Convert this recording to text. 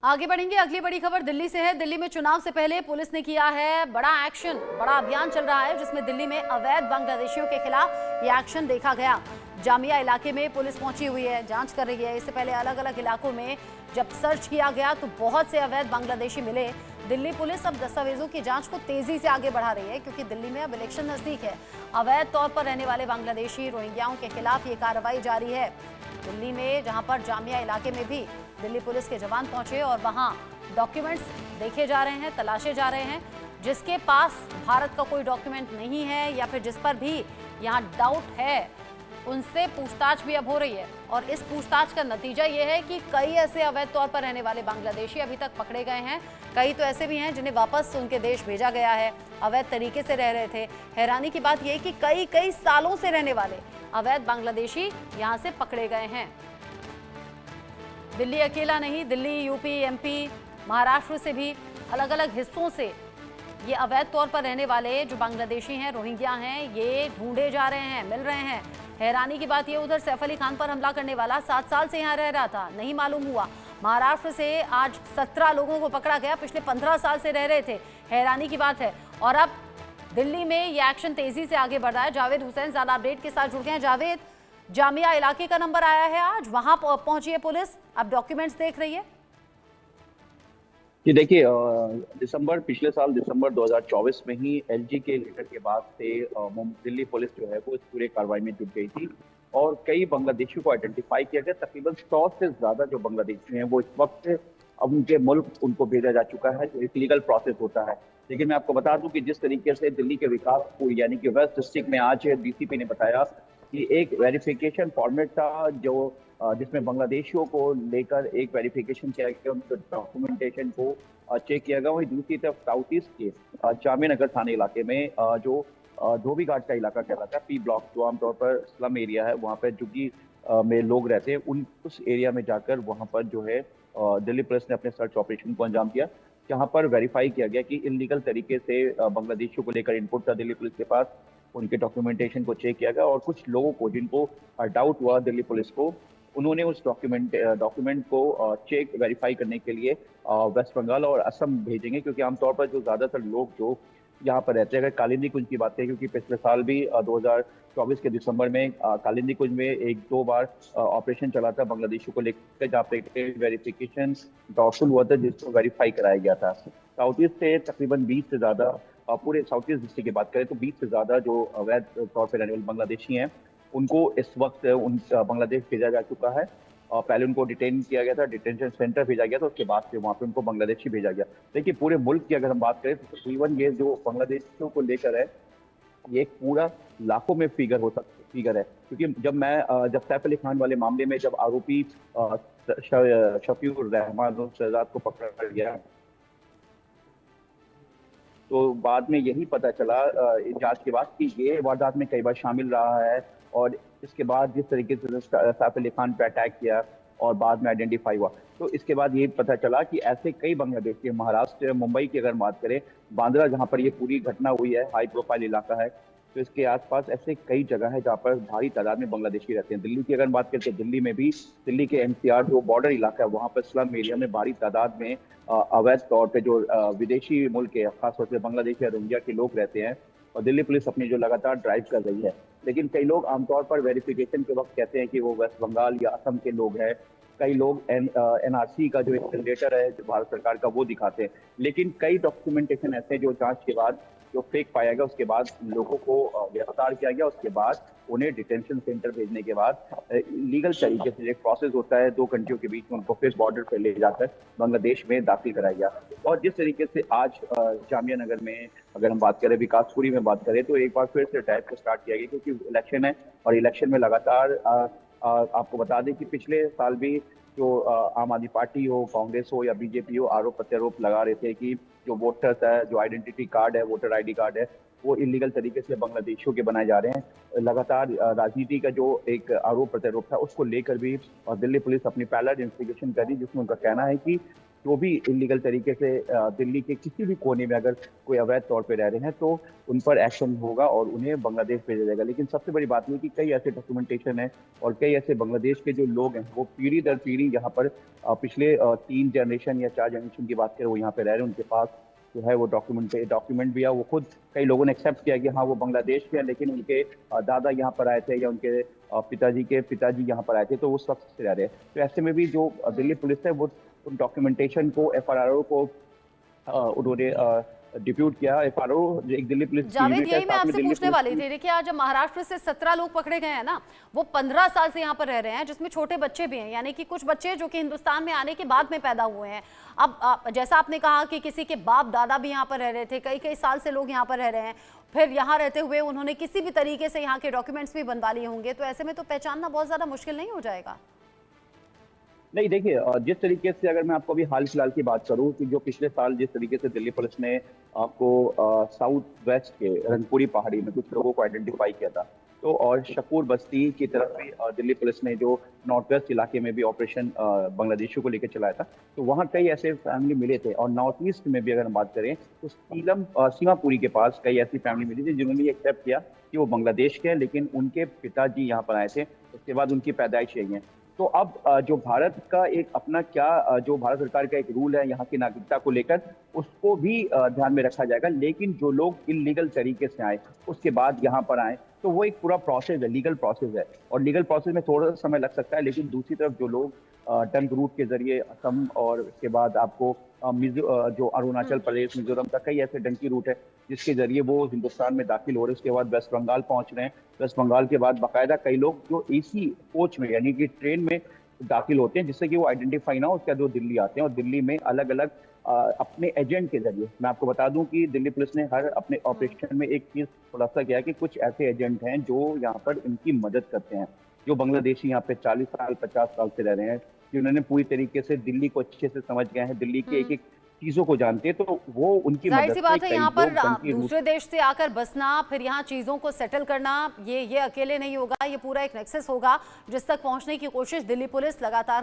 आगे बढ़ेंगे। अगली बड़ी खबर दिल्ली से है। दिल्ली में चुनाव से पहले पुलिस ने किया है बड़ा एक्शन। बड़ा अभियान चल रहा है जिसमें दिल्ली में अवैध बांग्लादेशियों के खिलाफ ये एक्शन देखा गया। जामिया इलाके में पुलिस पहुंची हुई है, जांच कर रही है। इससे पहले अलग अलग इलाकों में जब सर्च किया गया तो बहुत से अवैध बांग्लादेशी मिले। दिल्ली पुलिस अब दस्तावेजों की जांच को तेजी से आगे बढ़ा रही है क्योंकि दिल्ली में अब इलेक्शन नजदीक है। अवैध तौर पर रहने वाले बांग्लादेशी रोहिंग्याओं के खिलाफ ये कार्रवाई जारी है। दिल्ली में जहां पर जामिया इलाके में भी दिल्ली पुलिस के जवान पहुंचे और वहां डॉक्यूमेंट्स देखे जा रहे हैं, तलाशे जा रहे हैं। जिसके पास भारत का कोई डॉक्यूमेंट नहीं है या फिर जिस पर भी यहां डाउट है, उनसे पूछताछ भी अब हो रही है। और इस पूछताछ का नतीजा ये है कि कई ऐसे अवैध तौर पर रहने वाले बांग्लादेशी अभी तक पकड़े गए हैं। कई तो ऐसे भी हैं जिन्हें वापस उनके देश भेजा गया है, अवैध तरीके से रह रहे थे। हैरानी की बात यह है कि कई कई सालों से रहने वाले अवैध बांग्लादेशी यहां से पकड़े गए हैं। दिल्ली अकेला नहीं, दिल्ली, यूपी, एमपी, महाराष्ट्र से भी अलग अलग हिस्सों से ये अवैध तौर पर रहने वाले जो बांग्लादेशी हैं, रोहिंग्या हैं, ये ढूंढे जा रहे हैं, मिल रहे हैं। हैरानी की बात ये, उधर सैफ अली खान पर हमला करने वाला 7 साल से यहाँ रह रहा था, नहीं मालूम हुआ। महाराष्ट्र से आज 17 लोगों को पकड़ा गया, पिछले 15 साल से रह रहे थे। हैरानी की बात है। और अब दिल्ली में ये एक्शन तेजी से आगे बढ़ रहा है। जावेद हुसैन ज्यादा अपडेट के साथ जुड़ गए हैं। जावेद, जामिया इलाके का नंबर आया है, आज वहां पहुंची है पुलिस, अब डॉक्यूमेंट्स देख रही है। जी देखिए, पिछले साल दिसंबर 2024 में ही एलजी के लेटर के बाद से दिल्ली पुलिस जो है वो इस पूरे कार्रवाई में जुट गई थी और कई बांग्लादेशियों को आइडेंटिफाई किया गया। तकरीबन 100 से ज्यादा जो बांग्लादेशी हैं वो इस वक्त अब उनके मुल्क उनको भेजा जा चुका है, जो एक लीगल प्रोसेस होता है। लेकिन मैं आपको बता दूं कि जिस तरीके से दिल्ली के विकास को यानी कि वेस्ट डिस्ट्रिक्ट में आज डीसीपी ने बताया कि एक वेरिफिकेशन फॉर्मेट था जो जिसमें बांग्लादेशियों को लेकर एक वेरिफिकेशन किया गया, उनके डॉक्यूमेंटेशन को चेक किया गया। वहीं दूसरी तरफ साउथ ईस्ट के जामिया नगर थाने इलाके में जो धोबी घाट का इलाका कहलाता है, पी ब्लॉक, जो आमतौर पर स्लम एरिया है, वहाँ पर झुग्गी में लोग रहते हैं, उस एरिया में जाकर वहाँ पर जो है दिल्ली पुलिस ने अपने सर्च ऑपरेशन को अंजाम दिया, जहाँ पर वेरीफाई किया गया कि इलीगल तरीके से बांग्लादेशियों को लेकर इनपुट था दिल्ली पुलिस के पास। उनके डॉक्यूमेंटेशन को चेक किया गया और कुछ लोगों को जिनको डाउट हुआ दिल्ली पुलिस को, उन्होंने उस डॉक्यूमेंट को चेक वेरीफाई करने के लिए वेस्ट बंगाल और असम भेजेंगे, क्योंकि आमतौर पर जो ज़्यादातर लोग जो यहाँ पर रहते हैं, अगर कालिंदी कुंज की बात करें, क्योंकि पिछले साल भी 2024 के दिसंबर में कालिंदी कुंज में 1-2 बार ऑपरेशन चला था बांग्लादेशियों को लेकर, जहाँ पे वेरिफिकेशन डॉक्यूमेंट हुआ था जिसको वेरीफाई कराया गया था। साउथ ईस्ट से तकरीबन 20 से ज़्यादा, पूरे साउथ ईस्ट डिस्ट्रिक्ट की बात करें तो 20 से ज़्यादा जो अवैध तौर पर रहने वाले बांग्लादेशी हैं, उनको इस वक्त बांग्लादेश भेजा जा चुका है। पहले उनको डिटेन किया गया था, डिटेंशन सेंटर भेजा गया था, उसके बाद से वहाँ पे उनको बांग्लादेश ही भेजा गया। देखिए, पूरे मुल्क की अगर हम बात करें तो तकरीबन ये जो बांग्लादेशियों को लेकर है, ये एक पूरा लाखों में फिगर है। क्योंकि जब सैफ अली खान वाले मामले में जब आरोपी शफीउर रहमान और शहजाद को पकड़ा गया, तो बाद में यही पता चला जांच के बाद कि ये वारदात में कई बार शामिल रहा है। और इसके बाद जिस तरीके से सैफ अली खान पे अटैक किया और बाद में आइडेंटिफाई हुआ, तो इसके बाद ये पता चला कि ऐसे कई बांग्लादेशी, महाराष्ट्र, मुंबई की अगर बात करें, बांद्रा जहाँ पर ये पूरी घटना हुई है, हाई प्रोफाइल इलाका है, तो इसके आसपास ऐसे कई जगह है जहाँ पर भारी तादाद में बांग्लादेशी रहते हैं। दिल्ली की अगर बात करें तो दिल्ली में भी, दिल्ली के एनसीआर जो बॉर्डर इलाका है, वहाँ पर स्लम एरिया में भारी तादाद में अवैध तौर पे जो विदेशी मुल्क के, खासतौर से बांग्लादेशी या रोहिंग्या के लोग रहते हैं, और दिल्ली पुलिस अपनी जो लगातार ड्राइव कर रही है। लेकिन कई लोग आमतौर पर वेरिफिकेशन के वक्त कहते हैं कि वो वेस्ट बंगाल या असम के लोग हैं। कई लोग एनआरसी का जो एक लेटर है जो भारत सरकार का, वो दिखाते हैं। लेकिन कई डॉक्यूमेंटेशन ऐसे जो जांच के बाद जो फेक पाया गया, उसके बाद लोगों को गिरफ्तार किया गया, उसके बाद उन्हें डिटेंशन सेंटर भेजने के बाद लीगल तरीके से एक प्रोसेस होता है 2 कंट्रियों के बीच में, उनको फिर बॉर्डर पर ले जाकर बांग्लादेश में दाखिल कराया गया। और जिस तरीके से आज जामिया नगर में अगर हम बात करें, विकासपुरी में बात करें, तो एक बार फिर से अटैक को स्टार्ट किया गया, क्योंकि इलेक्शन है और इलेक्शन में लगातार आपको बता दें कि पिछले साल भी जो आम आदमी पार्टी हो, कांग्रेस हो या बीजेपी हो, आरोप प्रत्यारोप लगा रहे थे कि जो वोटर्स है, जो आइडेंटिटी कार्ड है, वोटर आईडी कार्ड है, वो इलीगल तरीके से बांग्लादेशियों के बनाए जा रहे हैं। लगातार राजनीति का जो एक आरोप प्रत्यारोप था, उसको लेकर भी दिल्ली पुलिस अपनी पैरेलल इन्वेस्टिगेशन कर रही, जिसमें उनका कहना है कि जो भी इलीगल तरीके से दिल्ली के किसी भी कोने में अगर कोई अवैध तौर पे रह रहे हैं तो उन पर एक्शन होगा और उन्हें बांग्लादेश भेजा जाएगा। लेकिन सबसे बड़ी बात ये कि कई ऐसे डॉक्यूमेंटेशन है और कई ऐसे बांग्लादेश के जो लोग हैं वो पीढ़ी दर पीढ़ी यहाँ पर पिछले 3 जनरेशन या 4 जनरेशन की बात करें वो यहाँ पे रह रहे हैं। उनके पास जो है वो डॉक्यूमेंट भी है। वो खुद कई लोगों ने एक्सेप्ट किया कि हाँ वो बांग्लादेश के हैं, लेकिन उनके दादा यहाँ पर आए थे या उनके पिताजी के पिताजी यहाँ पर आए थे, तो वो सब से रह रहे हैं। तो ऐसे में भी जो दिल्ली पुलिस है वो उन डॉक्यूमेंटेशन को एफआरओ को उन्होंने डिप्यूट किया। एफआरओ एक दिल्ली पुलिस की जावेद, यूनिट है, यही मैं साथ में आपसे दिल्ली पूछने पुलिस वाली की। थी। देखिए, आज जब महाराष्ट्र से 17 लोग पकड़े गए हैं ना, वो 15 साल से यहाँ पर रह रहे हैं, जिसमें छोटे बच्चे भी हैं, यानी कि कुछ बच्चे जो कि हिंदुस्तान में आने के बाद में पैदा हुए हैं। अब जैसा आपने कहा कि किसी के बाप दादा भी यहाँ पर रह रहे थे, कई कई साल से लोग यहाँ पर रह रहे हैं, फिर यहाँ रहते हुए उन्होंने किसी भी तरीके से यहाँ के डॉक्यूमेंट्स भी बनवा लिए होंगे, तो ऐसे में तो पहचानना बहुत ज्यादा मुश्किल नहीं हो जाएगा? नहीं देखिए, जिस तरीके से अगर मैं आपको अभी हाल फिलहाल की बात करूं कि जो पिछले साल जिस तरीके से दिल्ली पुलिस ने आपको साउथ वेस्ट के रंगपुरी पहाड़ी में कुछ लोगों को आइडेंटिफाई किया था, तो और शकूर बस्ती की तरफ भी दिल्ली पुलिस ने जो नॉर्थ वेस्ट इलाके में भी ऑपरेशन बांग्लादेशियों को लेकर चलाया था, तो वहाँ कई ऐसे फैमिली मिले थे। और नॉर्थ ईस्ट में भी अगर हम बात करें तो सीमापुरी के पास कई ऐसी फैमिली मिली थी जिन्होंने एक्सेप्ट किया कि वो बांग्लादेश के हैं, लेकिन उनके पिताजी यहाँ पर आए थे, उसके बाद उनकी पैदाइश यही है। तो अब जो भारत का एक अपना जो भारत सरकार का एक रूल है यहाँ की नागरिकता को लेकर, उसको भी ध्यान में रखा जाएगा। लेकिन जो लोग इलीगल तरीके से आए उसके बाद यहाँ पर आए, तो वो एक पूरा प्रोसेस है, लीगल प्रोसेस है, और लीगल प्रोसेस में थोड़ा सा समय लग सकता है। लेकिन दूसरी तरफ जो लोग टंग रूट के जरिए असम और उसके बाद आपको जो अरुणाचल प्रदेश मिजोरम का कई ऐसे डंकी रूट है जिसके जरिए वो हिंदुस्तान में दाखिल हो रहे हैं, उसके बाद वेस्ट बंगाल पहुंच रहे हैं। वेस्ट बंगाल के बाद बाकायदा कई लोग जो एसी कोच में यानी कि ट्रेन में दाखिल होते हैं जिससे कि वो आइडेंटिफाई ना हो, उसके बाद वो दिल्ली आते हैं और दिल्ली में अलग अलग अपने एजेंट के जरिए, मैं आपको बता दूं कि दिल्ली पुलिस ने हर अपने ऑपरेशन में एक चीज खुलासा किया है कि कुछ ऐसे एजेंट हैं जो यहाँ पर इनकी मदद करते हैं, जो बांग्लादेशी यहाँ पे 40 साल 50 साल से रह रहे हैं, जिन्होंने पूरी तरीके से दिल्ली को अच्छे से समझ गए हैं, दिल्ली के एक एक चीजों को जानते हैं, तो वो उनकी जाहिर मदद सी से बात है, कई यहाँ लोग पर डंकी रूट। दूसरे देश से आकर बसना, फिर यहाँ चीजों को सेटल करना, ये अकेले नहीं होगा, ये पूरा एक नेक्सस होगा जिस तक पहुंचने की कोशिश दिल्ली पुलिस लगातार